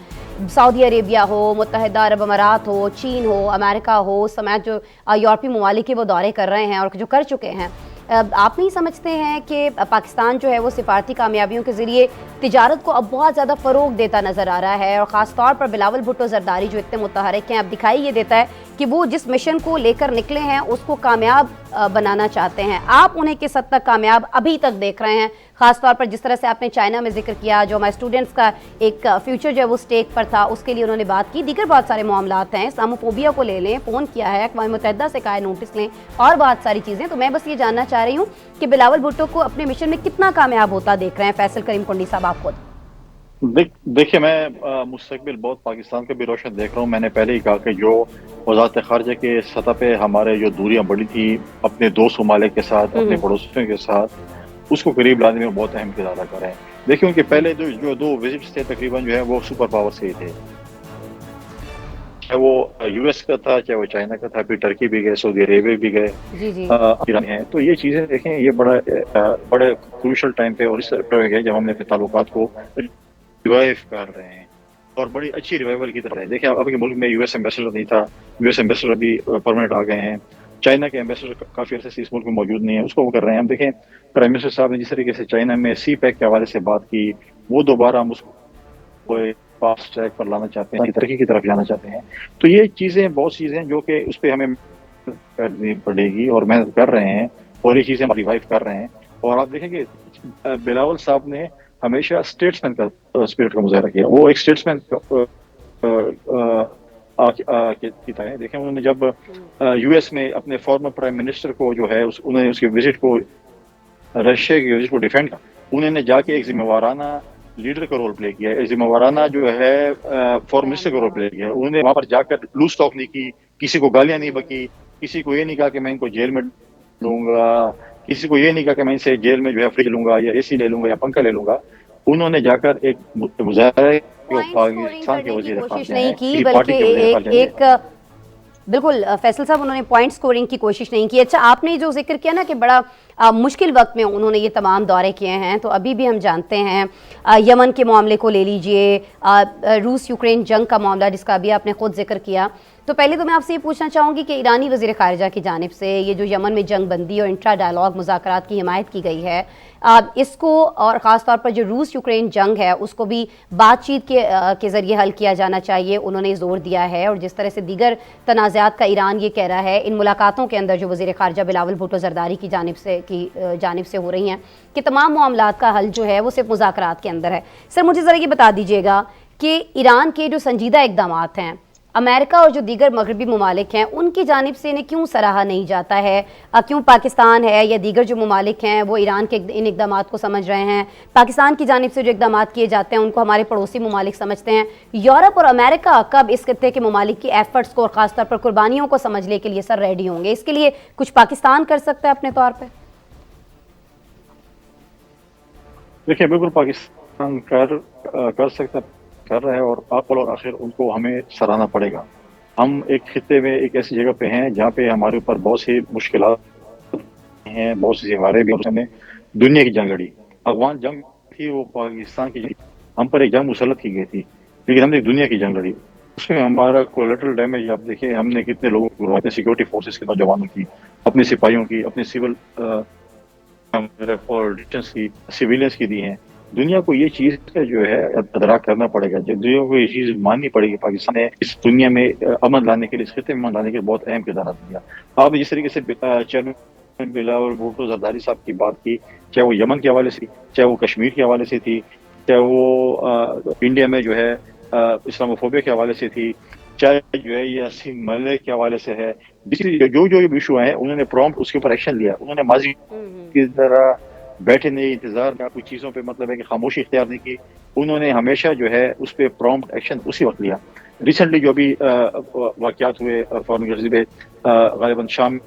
سعودی عربیہ ہو، متحدہ عرب امارات ہو، چین ہو، امریکہ ہو، سمیت جو یورپی ممالک کے وہ دورے کر رہے ہیں اور جو کر چکے ہیں۔ آپ نہیں سمجھتے ہیں کہ پاکستان جو ہے وہ سفارتی کامیابیوں کے ذریعے تجارت کو اب بہت زیادہ فروغ دیتا نظر آ رہا ہے، اور خاص طور پر بلاول بھٹو زرداری جو اتنے متحرک ہیں، اب دکھائی یہ دیتا ہے کہ وہ جس مشن کو لے کر نکلے ہیں اس کو کامیاب بنانا چاہتے ہیں۔ آپ انہیں کس حد تک کامیاب ابھی تک دیکھ رہے ہیں، خاص طور پر جس طرح سے آپ نے چائنا میں ذکر کیا، جو ہمارے اسٹوڈنٹس کا ایک فیوچر جو ہے وہ سٹیک پر تھا، اس کے لیے انہوں نے بات کی، دیگر بہت سارے معاملات ہیں، اسلاموفوبیا کو لے لیں، فون کیا ہے، اقوام متحدہ سے کہا ہے نوٹس لیں، اور بہت ساری چیزیں۔ تو میں بس یہ جاننا چاہ رہی ہوں کہ بلاول بھٹو کو اپنے مشن میں کتنا کامیاب ہوتا دیکھ رہے ہیں فیصل کریم کنڈی صاحب آپ خود؟ دیکھیے، میں مستقبل بہت پاکستان کا بھی روشن دیکھ رہا ہوں۔ میں نے پہلے ہی کہا کہ جو وزارت خارجہ کے سطح پہ ہمارے جو دوریاں بڑھی تھی اپنے دوست ممالک کے ساتھ، اپنے پڑوسیوں کے ساتھ، اس کو قریب لانے میں بہت اہم کردار ادا کر رہے ہیں۔ دیکھیں ان کے پہلے جو دو وزٹس تھے تقریباً جو ہے وہ سپر پاور سے ہی تھے، چاہے وہ یو ایس کا تھا، چاہے وہ چائنا کا تھا، پھر ٹرکی بھی گئے، سعودی عربیہ بھی گئے، ایران ہیں۔ تو یہ چیزیں دیکھیں، یہ بڑے کروشل ٹائم پہ اور اس طرح ہے جب ہم نے اپنے تعلقات کو ریوائیو کر رہے ہیں، اور بڑی اچھی ریوائیول کی طرح ہے۔ دیکھیں اب کے ملک میں یو ایس ایمبیسڈر نہیں تھا، یو ایس ایمبیسڈر ابھی پرماننٹ آ گئے ہیں، چائنا کے ایمبیسڈر کافی عرصے سے اس ملک میں موجود نہیں ہے، اس کو وہ کر رہے ہیں۔ ہم دیکھیں پرائم منسٹر صاحب نے جس طریقے سے چائنا میں سی پیک کے حوالے سے بات کی، وہ دوبارہ ہم اس کو فاسٹ ٹریک پر لانا چاہتے ہیں، ترقی کی طرف جانا چاہتے ہیں۔ تو یہ چیزیں بہت چیزیں جو کہ اس پہ ہمیں کرنی پڑے گی، اور محنت کر رہے ہیں، اور یہ چیزیں ہم ریوائیو کر رہے ہیں۔ اور آپ دیکھیں کہ بلاول صاحب نے ہمیشہ اسٹیٹس مین کا اسپرٹ کا مظاہرہ کیا، وہ ایک اسٹیٹس مین کی طرح ہے۔ دیکھیں انہوں نے جب یو ایس میں اپنے فارمر پرائم منسٹر کو جو ہے انہوں نے اس کے وزٹ کو، رشیا کی وزٹ کو ڈیفینڈ کیا، انہوں نے جا کے ایک ذمہ وارانہ لیڈر کا رول پلے کیا، ایک ذمہ وارانہ جو ہے فارم منسٹر کا رول پلے کیا۔ انہوں نے وہاں پر جا کر لوز ٹاک نہیں کی، کسی کو گالیاں نہیں بکی، کسی کو یہ نہیں کہا کہ میں ان کو جیل میں لوں گا، کسی کو یہ نہیں کہا کہ میں ان سے جیل میں جو ہے فریج لوں گا یا اے سی لے لوں گا یا پنکھا لے لوں گا۔ انہوں نے جا کر ایک مظاہرے پاکستان کے وزیر کوشش نہیں کی، بلکہ ایک بالکل فیصل صاحب انہوں نے پوائنٹ سکورنگ کی کوشش نہیں کی۔ اچھا، آپ نے جو ذکر کیا نا کہ بڑا मुश्किल वक्त में उन्होंने ये तमाम दौरे किए हैं। तो अभी भी हम जानते हैं यमन के मामले को ले लीजिए, रूस यूक्रेन जंग का मामला जिसका अभी आपने खुद जिक्र किया। तो पहले तो मैं आपसे ये पूछना चाहूँगी कि ईरानी वज़ीर ख़ारिजा की जानिब से ये जो यमन में जंग बंदी और इंट्रा डायलॉग मुज़ाकरात की हिमायत की गई है, इसको और ख़ास तौर पर जो रूस यूक्रेन जंग है उसको भी बातचीत के ज़रिए हल किया जाना चाहिए, उन्होंने ज़ोर दिया है। और जिस तरह से दीगर तनाज़ात का ईरान ये कह रहा है, इन मुलाकातों के अंदर जो वज़ीर ख़ारिजा बिलावल भुट्टो ज़रदारी की जानिब से हो रही हैं कि तमाम मामलात का हल जो है वो सिर्फ मुज़ाकरात के अंदर है। सर मुझे ज़रा ये बता दीजिएगा कि ईरान के जो संजीदा इक़दामात हैं, अमेरिका और जो दीगर मगरबी ममालिक हैं उनकी जानिब से इन्हें क्यों सराहा नहीं जाता है? क्यों पाकिस्तान है या दीगर जो ममालिक हैं वो ईरान के इन इक़दामात को समझ रहे हैं? पाकिस्तान की जानिब से जो इक़दामात किए जाते हैं उनको हमारे पड़ोसी ममालिक समझते हैं। यूरोप और अमेरिका कब इस खत्ते के ममालिक की एफर्ट्स को और ख़ासतौर पर कुर्बानियों को समझने के लिए सर रेडी होंगे? इसके लिए कुछ पाकिस्तान कर सकता है अपने तौर पर? देखिए, बिल्कुल पाकिस्तान कर सकता, कर रहा है और आखिर और आखिर उनको हमें सराहना पड़ेगा। हम एक खित्ते में एक ऐसी जगह पे हैं जहाँ पे हमारे ऊपर बहुत सी मुश्किलात हैं, बहुत सी दीवारें भी। हमने दुनिया की जंग लड़ी, अफगान जंग थी वो पाकिस्तान की, हम पर एक जंग मुसल्लत की गई थी, लेकिन हमने दुनिया की जंग लड़ी। उसमें हमारा कोलेटरल डैमेज आप देखिए, हमने कितने लोगों को, अपने सिक्योरिटी फोर्सेस के नौजवानों की, अपने सिपाहियों की, अपने सिविल पॉलिटिशियंस की, सिविलियंस की दी हैं। दुनिया को ये चीज़ जो है अदराक करना पड़ेगा, दुनिया को ये चीज़ माननी पड़ेगी। पाकिस्तान ने इस दुनिया में अमन लाने के लिए, इस खित्ते में अमन लाने के लिए बहुत अहम किरदार अदा किया। आपने जिस तरीके से चेयरमैन बिलावल भुट्टो ज़रदारी साहब की बात की, चाहे वो यमन के हवाले से, चाहे वो कश्मीर के हवाले से थी, चाहे वो इंडिया में जो है इस्लामोफोबिया के हवाले से थी, चाहे जो है ये हसीन मल्ले के हवाले से है, जो इशू हैं उन्होंने प्रॉम्प्ट उसके ऊपर एक्शन लिया। उन्होंने माजी की तरह बैठे नहीं, इंतजार में कुछ चीज़ों पे मतलब है कि खामोशी इख्तियार नहीं की, उन्होंने हमेशा जो है उस पर प्रॉम्प्ट एक्शन उसी वक्त लिया। रिसेंटली जो भी वाक़यात हुए फॉरेन गज़ी में, ग़ालिबन शाम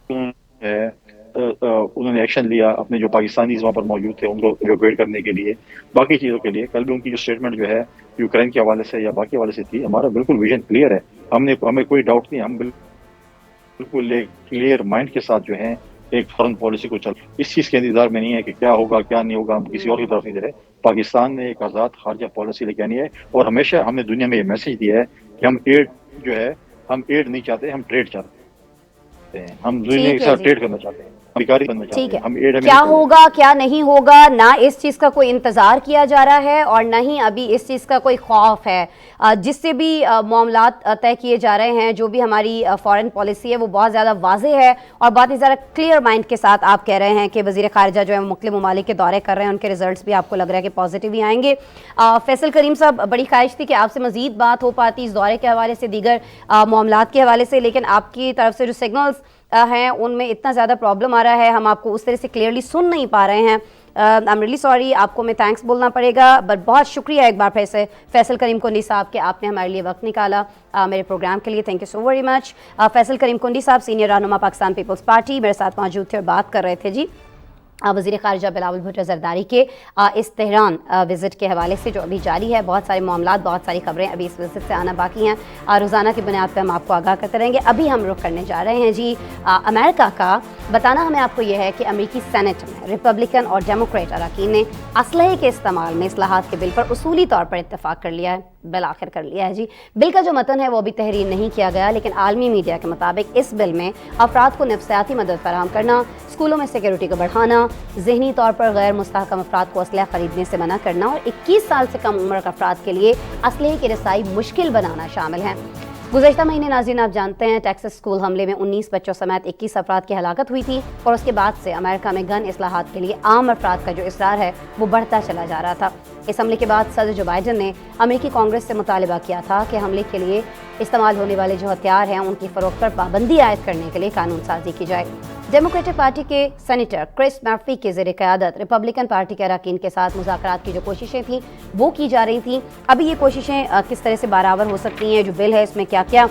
है, उन्होंने एक्शन लिया, अपने जो पाकिस्तानी वहाँ पर मौजूद थे उनको इवैक्यूएट करने के लिए, बाकी चीज़ों के लिए। कल भी उनकी जो स्टेटमेंट जो है यूक्रेन के हवाले से या बाकी हवाले से थी, हमारा बिल्कुल विजन क्लियर है, हमें कोई डाउट नहीं, हम बिल्कुल क्लियर माइंड के साथ जो है एक फॉरेन पॉलिसी को चल, इस चीज़ के इंतजार में नहीं है कि क्या होगा क्या नहीं होगा, हम किसी और की तरफ नहीं दे रहे। पाकिस्तान ने एक आज़ाद खारजा पॉलिसी लेके आनी है और हमेशा हमने दुनिया में ये मैसेज दिया है कि हम एड नहीं चाहते, हम ट्रेड चाहते हैं, हम दुनिया के साथ ट्रेड करना चाहते हैं, अधिकारी बनना चाहते हैं। हम एड क्या होगा क्या नहीं होगा, ना इस चीज़ का कोई इंतज़ार किया जा रहा है और ना ही अभी इस चीज़ का कोई खौफ है। जिससे भी मामलात तय किए जा रहे हैं, जो भी हमारी फॉरेन पॉलिसी है वो बहुत ज़्यादा वाज़ेह है और बहुत ही ज़्यादा क्लियर माइंड के साथ आप कह रहे हैं कि वज़ीर ख़ारिजा जो है मुख्तलिफ ममालिक के दौरे कर रहे हैं, उनके रिजल्ट्स भी आपको लग रहा है कि पॉजिटिव ही आएंगे। फैसल करीम साहब, बड़ी ख्वाहिश थी कि आपसे मज़ीद बात हो पाती इस दौरे के हवाले से, दीगर मामलात के हवाले से, लेकिन आपकी तरफ से जो सिग्नल्स हैं उनमें इतना ज़्यादा प्रॉब्लम आ रहा है, हम आपको उस तरह से क्लियरली सुन नहीं पा रहे हैं। आई एम रियली सॉरी, आपको मैं थैंक्स बोलना पड़ेगा, बट बहुत शुक्रिया एक बार फिर से फैसल करीम कुंडी साहब के, आपने हमारे लिए वक्त निकाला मेरे प्रोग्राम के लिए। Thank you so very much. Faisal Karim Kundi साहब सीनियर रहनुमा पाकिस्तान पीपल्स पार्टी मेरे साथ मौजूद थे और बात कर रहे थे जी वज़ीर ख़ारिजा बिलावल भुट्टो ज़रदारी के इस तेहरान विज़िट के हवाले से जो अभी जारी है। बहुत सारे मामलात, बहुत सारी खबरें अभी इस विज़िट से आना बाकी हैं, रोज़ाना की बुनियाद पर हम आपको आगाह करते रहेंगे। अभी हम रुख करने जा रहे हैं जी अमेरिका का। बताना हमें आपको यह है कि अमेरिकी सेनेट में रिपब्लिकन और डेमोक्रेट अरकान ने असलहे के इस्तेमाल में इस्लाहात के बिल पर उसूली तौर पर इत्तफाक कर लिया है, बिल आखिर कर लिया है जी। बिल का जो मतन है वो अभी तहरीर नहीं किया गया, लेकिन आलमी मीडिया के मुताबिक इस बिल में अफराद को नफ्सियाती मदद फराहम करना, स्कूलों में सिक्योरिटी को बढ़ाना, ज़हनी तौर पर गैर मुस्तहकम अफराद को असलहा खरीदने से मना करना और 21 साल से कम उम्र के अफराद के लिए असलहे की रसाई मुश्किल बनाना शामिल हैं। गुज़श्ता महीने नाज़रीन आप जानते हैं टेक्सास स्कूल हमले में 19 बच्चों समेत 21 अफराद की हलाकत हुई थी और उसके बाद से अमेरिका में गन इस्लाहात के लिए आम अफराद का जो इसरार है वो बढ़ता चला जा रहा था। इस हमले के बाद सदर जो बाइडन ने अमेरिकी कांग्रेस से मुतालिबा किया था कि हमले के लिए इस्तेमाल होने वाले जो हथियार हैं उनकी फ़रोख्त पर पाबंदी आयद करने के लिए कानून साजी की जाए। डेमोक्रेटिक पार्टी के सेनेटर क्रिस मर्फी के ज़ेर क़यादत रिपब्लिकन पार्टी के अरकान के साथ मुज़ाकरात की जो कोशिशें थी वो की जा रही थी। अभी ये कोशिशें किस तरह से बराबर हो सकती हैं, जो बिल है इसमें क्या क्या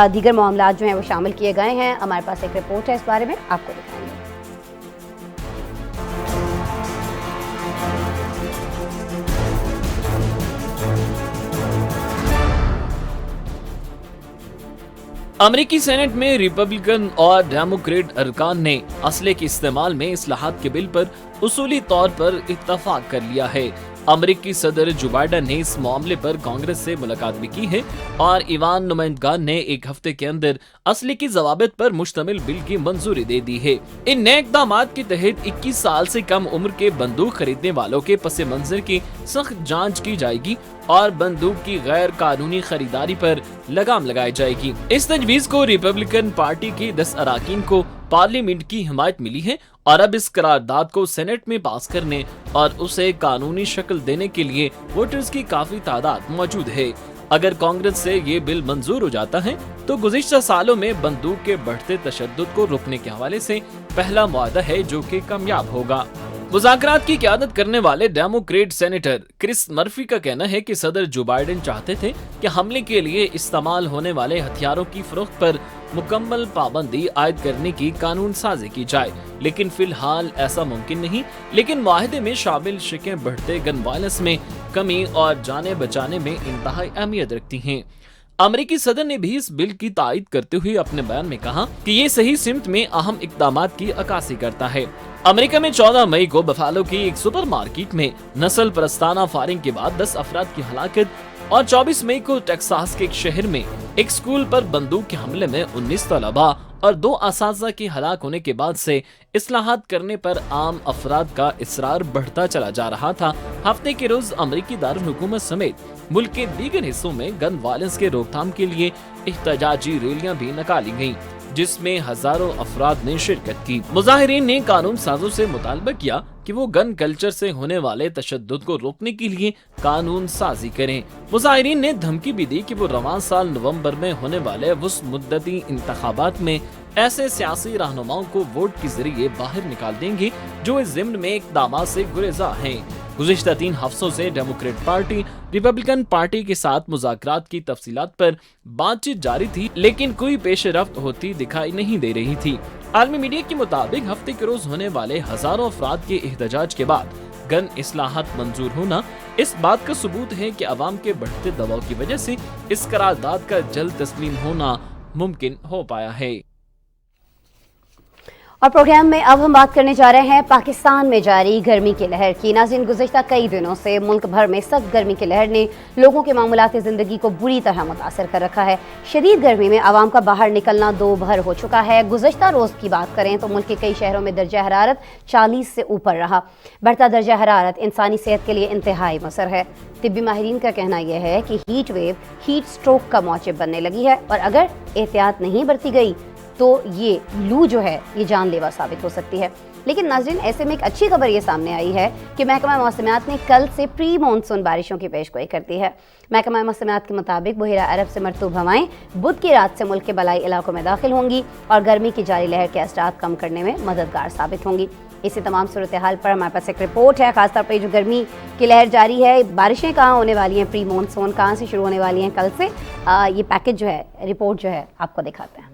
दीगर मामलात जो हैं वो शामिल किए गए हैं, हमारे पास एक रिपोर्ट है इस बारे में, आपको दिखाएंगे। अमरीकी सेनेट में रिपब्लिकन और डेमोक्रेट अरकान ने असले के इस्तेमाल में इस्लाहात के बिल पर उसूली तौर पर इत्तफाक कर लिया है। अमरीकी सदर जो बाइडन ने इस मामले पर कांग्रेस से मुलाकात भी की है और ईवान नुमाइंदगान ने एक हफ्ते के अंदर असले की जवाबित पर मुश्तमिल बिल की मंजूरी दे दी है। इन नए इक़दामात के तहत 21 साल से कम उम्र के बंदूक खरीदने वालों के पस मंजर की सख्त जांच की जाएगी और बंदूक की गैर कानूनी खरीदारी पर लगाम लगाई जाएगी। इस तजवीज को रिपब्लिकन पार्टी के 10 अराकीन को पार्लियामेंट की हिमायत मिली है और अब इस करारदाद को सेनेट में पास करने और उसे कानूनी शक्ल देने के लिए वोटर्स की काफी तादाद मौजूद है। अगर कांग्रेस से ये बिल मंजूर हो जाता है तो गुज़िश्ता सालों में बंदूक के बढ़ते तशद्दुद को रोकने के हवाले से पहला मुआहदा है जो कि कामयाब होगा। मुज़ाकरात की क़यादत करने वाले डेमोक्रेट सेनेटर क्रिस मर्फी का कहना है कि सदर जो बाइडन चाहते थे कि हमले के लिए इस्तेमाल होने वाले हथियारों की फरोख्त पर मुकम्मल पाबंदी आयद करने की कानून साजी की जाए, लेकिन फिलहाल ऐसा मुमकिन नहीं। लेकिन मुआहदे में शामिल शिकें बढ़ते गन वायलेंस में कमी और जाने बचाने में इंतहाई अहमियत रखती हैं। अमरीकी सदर ने भी इस बिल की तायद करते हुए अपने बयान में कहा कि ये सही सिमत में अहम इक़दामात की अक्कासी करता है। अमेरिका में 14 मई को बफालो की एक सुपरमार्केट में नस्ल परस्ताना फायरिंग के बाद 10 अफराद की हलाकत और 24 मई को टेक्सास के एक शहर में एक स्कूल पर बंदूक के हमले में 19 तलबा और 2 असातिज़ा की हलाक होने के बाद से इस्लाहात करने पर आम अफराद का इसरार बढ़ता चला जा रहा था। हफ्ते के रोज अमरीकी दारुल हुकूमत समेत मुल्क के दीगर हिस्सों में गन वायलेंस के रोकथाम के लिए एहतजाजी रैलियां भी निकाली गयी, जिसमें हजारों अफराद ने शिरकत की। मुजाहिरीन ने कानून साजों से मुतालबा किया कि वो गन कल्चर से होने वाले तशद्दुद को रोकने के लिए कानून साजी करें। मुजाहिरीन ने धमकी भी दी कि वो रवां साल नवंबर में होने वाले वुस्त मुद्दती इंतखाबात में ऐसे सियासी रहनुमाओं को वोट के जरिए बाहर निकाल देंगे जो इस ज़िम्न में इक़दामात से गुरेज़ा हैं। गुज़िश्ता 3 हफ्तों से डेमोक्रेट पार्टी रिपब्लिकन पार्टी के साथ मुज़ाकरात की तफसीलात पर बातचीत जारी थी, लेकिन कोई पेशरफ्त होती दिखाई नहीं दे रही थी। आलमी मीडिया के मुताबिक हफ्ते के रोज होने वाले हजारों अफराद के एहतजाज के बाद गन इस्लाहात मंजूर होना इस बात का सबूत है कि अवाम के बढ़ते दबाव की वजह से इस करारदाद का जल्द तस्लीम होना मुमकिन हो पाया है। और प्रोग्राम में अब हम बात करने जा रहे हैं पाकिस्तान में जारी गर्मी की लहर की। नाज़रीन, गुज़िश्ता कई दिनों से मुल्क भर में सख्त गर्मी की लहर ने लोगों के मामूलाती ज़िंदगी को बुरी तरह मुतासर कर रखा है। शदीद गर्मी में आवाम का बाहर निकलना दो भर हो चुका है। गुज़िश्ता रोज़ की बात करें तो मुल्क के कई शहरों में दर्जा हरारत 40 से ऊपर रहा। बढ़ता दर्जा हरारत इंसानी सेहत के लिए इंतहाई मुसर है। तिब्बी माहिरीन का कहना यह है कि हीट वेव हीट स्ट्रोक का मौजब बनने लगी है और अगर एहतियात नहीं बरती गई तो ये लू जो है ये जानलेवा साबित हो सकती है। लेकिन नाज़रीन, ऐसे में एक अच्छी खबर ये सामने आई है कि महकमा मौसमियात ने कल से प्री मानसून बारिशों की पेशगोई कर दी है। महकमा मौसमियात के मुताबिक बहिरा अरब से मरतूब हवाएं बुध की रात से मुल्क के बलाई इलाकों में दाखिल होंगी और गर्मी की जारी लहर के असरात कम करने में मददगार साबित होंगी। इसी तमाम सूरत हाल पर हमारे पास एक रिपोर्ट है, खासतौर पर जो गर्मी की लहर जारी है, बारिशें कहाँ होने वाली हैं, प्री मानसून कहाँ से शुरू होने वाली हैं कल से, ये पैकेज जो है, रिपोर्ट जो है आपको दिखाते हैं।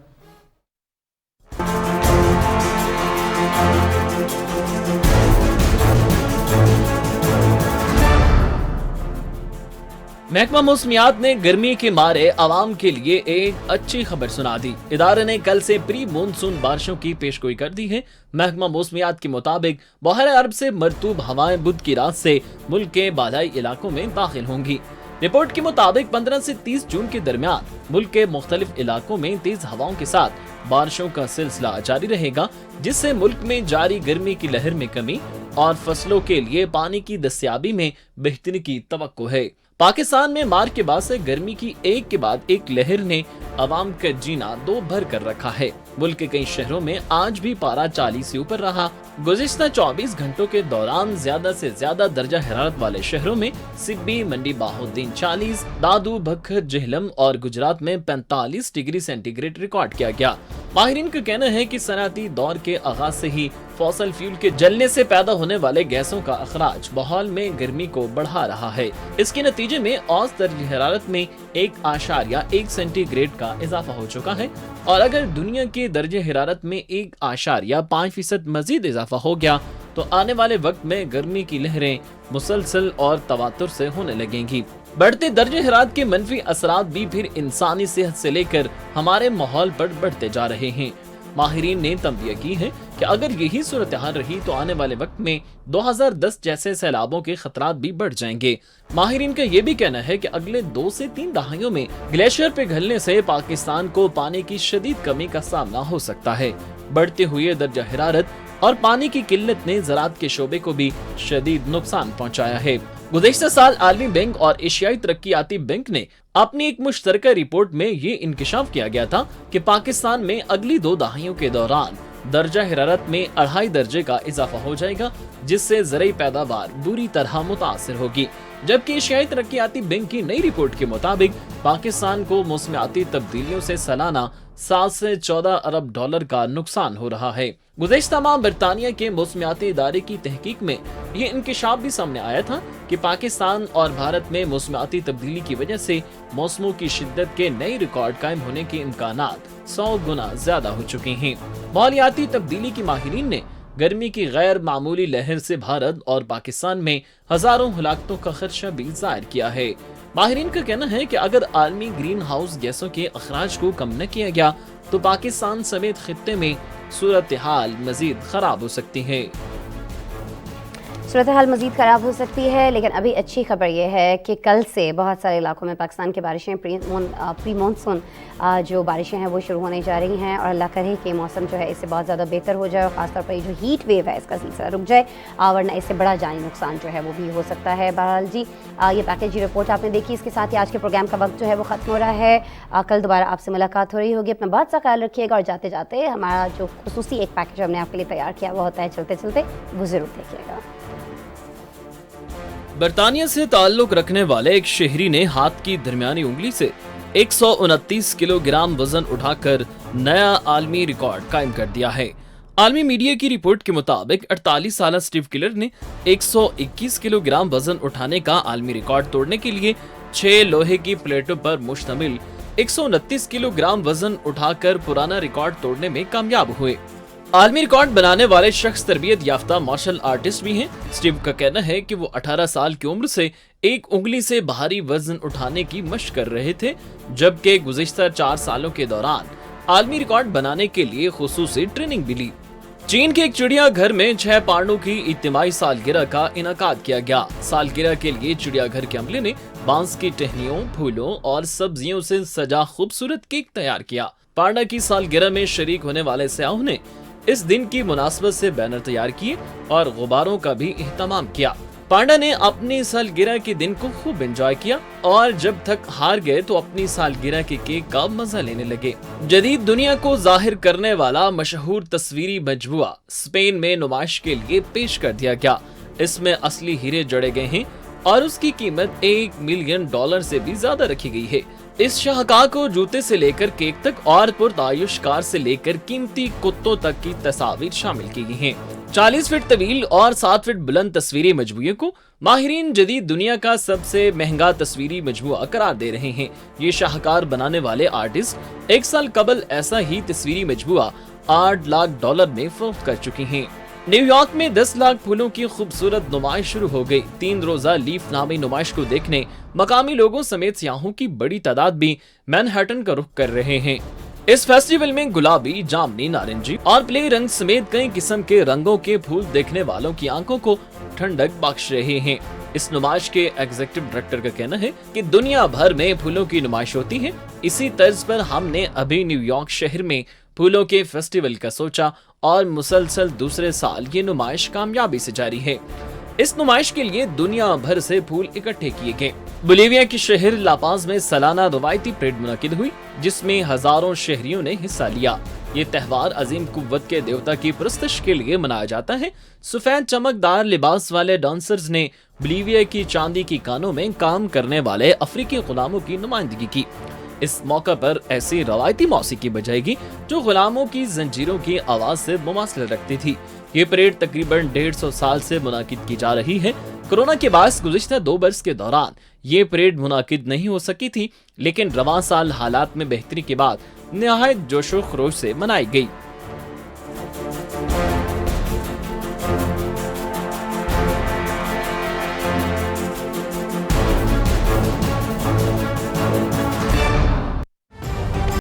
महकमा मौसमियात ने गर्मी के मारे आवाम के लिए एक अच्छी खबर सुना दी। इदारे ने कल से प्री मानसून बारिशों की पेशगोई कर दी है। महकमा मौसमियात के मुताबिक बहरा अरब से मरतूब हवाएं बुध की रात से मुल्क के बालाई इलाकों में दाखिल होंगी। रिपोर्ट के मुताबिक 15 से 30 जून के दरमियान मुल्क के मुख्तलिफ इलाकों में तेज हवाओं के साथ बारिशों का सिलसिला जारी रहेगा, जिससे मुल्क में जारी गर्मी की लहर में कमी और फसलों के लिए पानी की दस्तयाबी में बेहतरी की तवक्को है। पाकिस्तान में मार्च के बाद से गर्मी की एक के बाद एक लहर ने अवाम का जीना दो भर कर रखा है। मुल्क के कई शहरों में आज भी पारा 40 से ऊपर रहा। गुज़िश्ता 24 घंटों के दौरान ज्यादा से ज्यादा दर्जा हरारत वाले शहरों में सिब्बी, मंडी बहाउद्दीन 40, दादू, भखर, जेहलम और गुजरात में 45 डिग्री सेंटीग्रेड रिकॉर्ड किया गया। माहिरीन का कहना है कि सनअती दौर के आगाज से ही फॉसल फ्यूल के जलने से पैदा होने वाले गैसों का अखराज माहौल में गर्मी को बढ़ा रहा है। इसके नतीजे में औसत दर्जे हरारत में 1.1 सेंटीग्रेड का इजाफा हो चुका है और अगर दुनिया के दर्जे हरारत में 1.5% मजीद इजाफा हो गया तो आने वाले वक्त में गर्मी की लहरें मुसलसल और तवातुर से होने लगेंगी। बढ़ते दर्जे हरारत के मनफी असरात भी फिर इंसानी सेहत से लेकर हमारे माहौल पर बढ़ते जा रहे हैं। माहिरीन ने तंबीह की है कि अगर यही सूरत हाल रही तो आने वाले वक्त में 2010 जैसे सैलाबों के खतरात भी बढ़ जाएंगे। माहिरीन का ये भी कहना है कि अगले 2 से 3 दहाइयों में ग्लेशियर पिघलने से पाकिस्तान को पानी की शदीद कमी का सामना हो सकता है। बढ़ते हुए दर्जा हरारत और पानी की किल्लत ने ज़राअत के शोबे को भी शदीद नुकसान पहुंचाया है। गुज़िश्ता साल आलमी बैंक और एशियाई तरक्याती बैंक ने अपनी एक मुश्तरका रिपोर्ट में ये इंकिशाफ किया गया था कि पाकिस्तान में अगली 2 दहाइयों के दौरान दर्जा हरारत में 2.5 दर्जे का इजाफा हो जाएगा, जिससे ज़रई पैदावार बुरी तरह मुतासिर होगी। जबकि एशियाई तरक्याती बैंक की नई रिपोर्ट के मुताबिक पाकिस्तान को मौसमियाती तब्दीलियों से सालाना 7 से 14 अरब डॉलर का नुकसान हो रहा है। गुज़िश्ता माह बरतानिया के मौसमियाती इदारे की तहकीक में ये इंकिशाफ भी सामने आया था कि पाकिस्तान और भारत में मौसमियाती तब्दीली की वजह से मौसमों की शिद्दत के नए रिकॉर्ड कायम होने के इम्कानात 100 गुना ज्यादा हो चुके हैं। माहौलियाती तब्दीली की माहिरीन ने गर्मी की गैर मामूली लहर से भारत और पाकिस्तान में हजारों हलाकतों का खदशा भी जाहिर किया है। माहिरीन का कहना है कि अगर आलमी ग्रीन हाउस गैसों के अखराज को कम न किया गया तो पाकिस्तान समेत खित्ते में सूरत हाल मजीद खराब हो सकती है। सूरत हाल मज़ीद ख़राब हो सकती है, लेकिन अभी अच्छी खबर यह है कि कल से बहुत सारे इलाकों में पाकिस्तान की बारिशें प्री मानसून जो बारिशें हैं वो शुरू होने जा रही हैं, और अल्लाह करे कि मौसम जो है इससे बहुत ज़्यादा बेहतर हो जाए और ख़ासतौर पर ये जो हीट वेव है इसका सिलसिला रुक जाए, वरना इससे बड़ा जानी नुकसान जो है वो भी हो सकता है। बहरहाल जी, ये पैकेज की रिपोर्ट आपने देखी, इसके साथ ही आज के प्रोग्राम का वक्त जो है वो ख़त्म हो रहा है। कल दोबारा आपसे मुलाकात हो रही होगी। अपना बहुत सा ख्याल रखिएगा, और जाते जाते हमारा जो खुसूसी एक पैकेज हमने आपके लिए तैयार किया वो होता है चलते चलते, वो ज़रूर देखिएगा। बरतानिया से ताल्लुक रखने वाले एक शहरी ने हाथ की दरमियानी उंगली से 129 किलोग्राम वजन उठाकर नया आलमी रिकॉर्ड कायम कर दिया है। आलमी मीडिया की रिपोर्ट के मुताबिक 48 साल स्टीव किलर ने 121 किलोग्राम वजन उठाने का आलमी रिकॉर्ड तोड़ने के लिए 6 लोहे की प्लेटों पर मुश्तमिल 129 किलोग्राम वजन उठाकर पुराना रिकॉर्ड तोड़ने में कामयाब हुए। आलमी रिकॉर्ड बनाने वाले शख्स तरबियत याफ्ता मार्शल आर्टिस्ट भी हैं। स्टीव का कहना है कि वो 18 साल की उम्र से एक उंगली से भारी वजन उठाने की मशक कर रहे थे, जबकि गुज़िश्ता 4 सालों के दौरान आलमी रिकॉर्ड बनाने के लिए खुसूसी ट्रेनिंग भी ली। चीन के एक चिड़ियाघर में 6 पांडों की इज्तिमाई सालगिरह का इनाकाद किया गया। सालगिरह के लिए चिड़ियाघर के अमले ने बांस की टहनियों, फूलों और सब्जियों से सजा खूबसूरत केक तैयार किया। पांडा की सालगिरह में शरीक होने वाले सयाहों ने इस दिन की मुनासबत से बैनर तैयार किए और गुब्बारों का भी इहतमाम किया। पांडा ने अपनी सालगिरह के दिन को खूब एंजॉय किया और जब तक हार गए तो अपनी सालगिरह के केक का मजा लेने लगे। जदीद दुनिया को जाहिर करने वाला मशहूर तस्वीरी मजमुआ स्पेन में नुमाइश के लिए पेश कर दिया गया। इसमें असली हीरे जड़े गए हैं और उसकी कीमत $1 मिलियन से भी ज्यादा रखी गई है। इस शाहकार को जूते से लेकर केक तक और पुरतायुश कार से लेकर कीमती कुत्तों तक की तस्वीर शामिल की गई हैं। 40 फीट तवील और 7 फीट बुलंद तस्वीरी मजमुए को माहिरीन जदीद दुनिया का सबसे महंगा तस्वीरी मजमुआ करार दे रहे हैं। ये शाहकार बनाने वाले आर्टिस्ट 1 साल कबल ऐसा ही तस्वीरी मजमुआ $8 लाख में फरोख्त कर चुकी हैं। न्यूयॉर्क में 10 लाख फूलों की खूबसूरत नुमाइश शुरू हो गई। 3 रोजा लीफ नामी नुमाइश को देखने मकामी लोगों समेत सियाहों की बड़ी तादाद भी मैनहट्टन का रुख कर रहे हैं। इस फेस्टिवल में गुलाबी, जामनी, नारंगी और प्ले रंग समेत कई किस्म के रंगों के फूल देखने वालों की आंखों को ठंडक बख्श रहे हैं। इस नुमाइश के एग्जीक्यूटिव डायरेक्टर का कहना है कि दुनिया भर में फूलों की नुमाइश होती है। इसी तर्ज पर हमने अभी न्यूयॉर्क शहर में फूलों के फेस्टिवल का सोचा और मुसलसल दूसरे साल ये नुमाइश कामयाबी से जारी है। इस नुमाइश के लिए दुनिया भर से फूल इकट्ठे किए गए। बोलीविया के शहर लापाज में सालाना रवायती परेड मुनक्किद हुई, जिसमें हजारों शहरियों ने हिस्सा लिया। ये त्यौहार अजीम कुव्वत के देवता की परस्तिश के लिए मनाया जाता है। सफेद चमकदार लिबास वाले डांसर्स ने बोलीविया की चांदी की कानों में काम करने वाले अफ्रीकी गुलामों की नुमाइंदगी की। इस मौका पर ऐसी रवायती मौसीकी बजाएगी जो गुलामों की जंजीरों की आवाज से मुमासलत रखती थी। ये परेड तकरीबन 150 साल से मुनाकिद की जा रही है। कोरोना के बाद गुज़िश्ता 2 बरस के दौरान ये परेड मुनाकिद नहीं हो सकी थी, लेकिन रवां साल हालात में बेहतरी के बाद निहायत जोशो खरोश से मनाई गई।